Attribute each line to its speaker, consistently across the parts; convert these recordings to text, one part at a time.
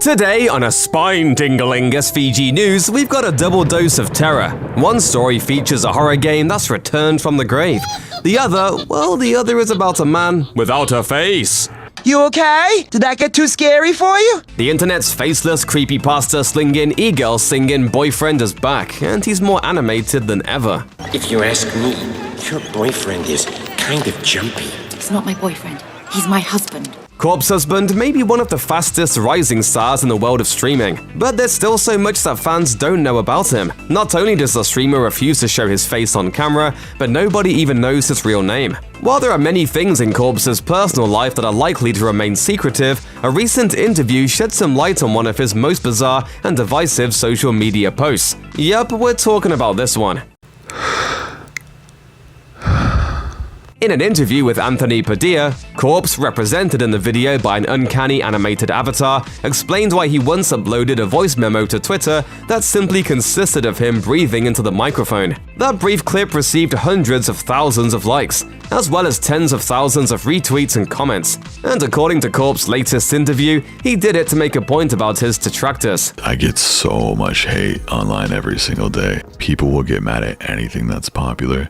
Speaker 1: Today on a spine-tingling SVG News, we've got a double dose of terror. One story features a horror game that's returned from the grave. The other is about a man without a face.
Speaker 2: You okay? Did that get too scary for you?
Speaker 1: The internet's faceless creepypasta slinging e-girl singing boyfriend is back, and he's more animated than ever.
Speaker 3: If you ask me, your boyfriend is kind of jumpy.
Speaker 4: He's not my boyfriend. He's my husband.
Speaker 1: Corpse Husband may be one of the fastest rising stars in the world of streaming, but there's still so much that fans don't know about him. Not only does the streamer refuse to show his face on camera, but nobody even knows his real name. While there are many things in Corpse's personal life that are likely to remain secretive, a recent interview shed some light on one of his most bizarre and divisive social media posts. Yep, we're talking about this one. In an interview with Anthony Padilla, Corpse, represented in the video by an uncanny animated avatar, explained why he once uploaded a voice memo to Twitter that simply consisted of him breathing into the microphone. That brief clip received hundreds of thousands of likes, as well as tens of thousands of retweets and comments. And according to Corpse's latest interview, he did it to make a point about his detractors.
Speaker 5: I get so much hate online every single day. People will get mad at anything that's popular.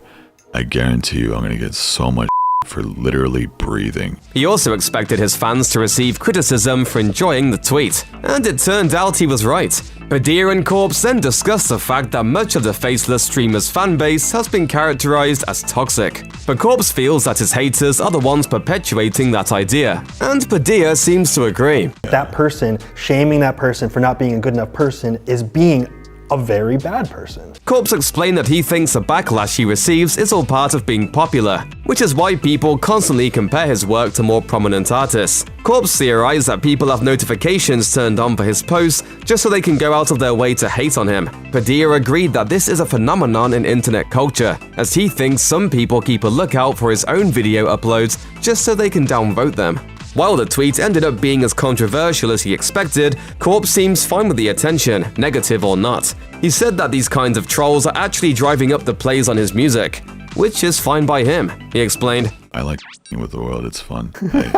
Speaker 5: I guarantee you I'm gonna get so much for literally breathing.
Speaker 1: He also expected his fans to receive criticism for enjoying the tweet, and it turned out he was right. Padilla and Corpse then discussed the fact that much of the faceless streamer's fanbase has been characterized as toxic. But Corpse feels that his haters are the ones perpetuating that idea, and Padilla seems to agree.
Speaker 6: That person, shaming that person for not being a good enough person, is being a very bad person.
Speaker 1: Corpse explained that he thinks the backlash he receives is all part of being popular, which is why people constantly compare his work to more prominent artists. Corpse theorized that people have notifications turned on for his posts just so they can go out of their way to hate on him. Padilla agreed that this is a phenomenon in internet culture, as he thinks some people keep a lookout for his own video uploads just so they can downvote them. While the tweet ended up being as controversial as he expected, Corpse seems fine with the attention, negative or not. He said that these kinds of trolls are actually driving up the plays on his music, which is fine by him. He explained,
Speaker 5: I like with the world, it's fun.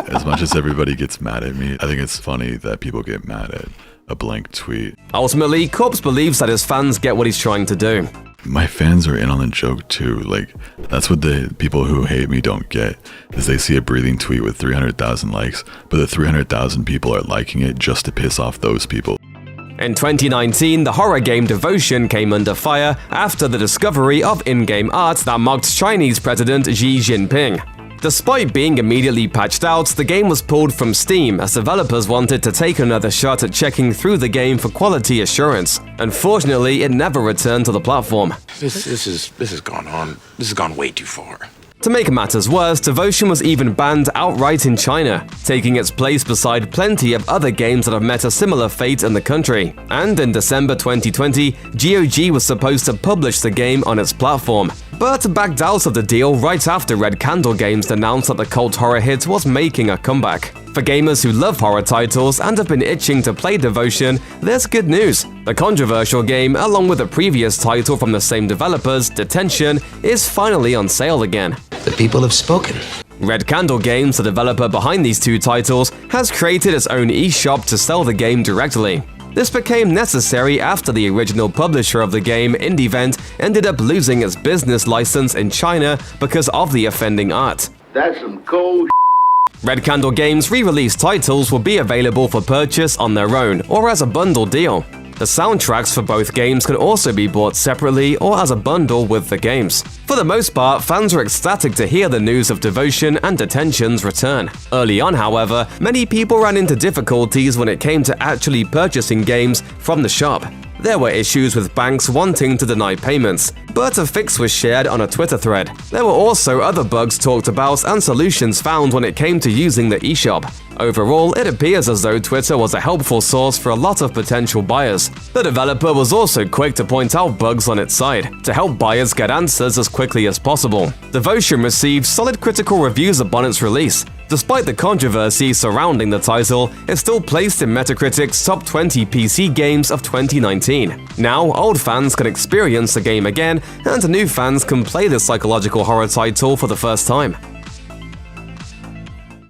Speaker 5: As much as everybody gets mad at me, I think it's funny that people get mad at a blank tweet.
Speaker 1: Ultimately, Corpse believes that his fans get what he's trying to do.
Speaker 5: My fans are in on the joke too. Like, that's what the people who hate me don't get, is they see a breathing tweet with 300,000 likes, but the 300,000 people are liking it just to piss off those people.
Speaker 1: In 2019, the horror game Devotion came under fire after the discovery of in-game art that mocked Chinese President Xi Jinping. Despite being immediately patched out, the game was pulled from Steam as developers wanted to take another shot at checking through the game for quality assurance. Unfortunately, it never returned to the platform.
Speaker 3: This has gone way too far.
Speaker 1: To make matters worse, Devotion was even banned outright in China, taking its place beside plenty of other games that have met a similar fate in the country. And in December 2020, GOG was supposed to publish the game on its platform, but backed out of the deal right after Red Candle Games announced that the cult horror hit was making a comeback. For gamers who love horror titles and have been itching to play Devotion, there's good news. The controversial game, along with a previous title from the same developers, Detention, is finally on sale again.
Speaker 3: The people have spoken.
Speaker 1: Red Candle Games, the developer behind these two titles, has created its own eShop to sell the game directly. This became necessary after the original publisher of the game, IndieVent, ended up losing its business license in China because of the offending art.
Speaker 7: That's some cold.
Speaker 1: Red Candle Games' re-released titles will be available for purchase on their own or as a bundle deal. The soundtracks for both games can also be bought separately or as a bundle with the games. For the most part, fans were ecstatic to hear the news of Devotion and Detention's return. Early on, however, many people ran into difficulties when it came to actually purchasing games from the shop. There were issues with banks wanting to deny payments, but a fix was shared on a Twitter thread. There were also other bugs talked about and solutions found when it came to using the eShop. Overall, it appears as though Twitter was a helpful source for a lot of potential buyers. The developer was also quick to point out bugs on its side, to help buyers get answers as quickly as possible. Devotion received solid critical reviews upon its release. Despite the controversy surrounding the title, it's still placed in Metacritic's top 20 PC games of 2019. Now, old fans can experience the game again, and new fans can play this psychological horror title for the first time.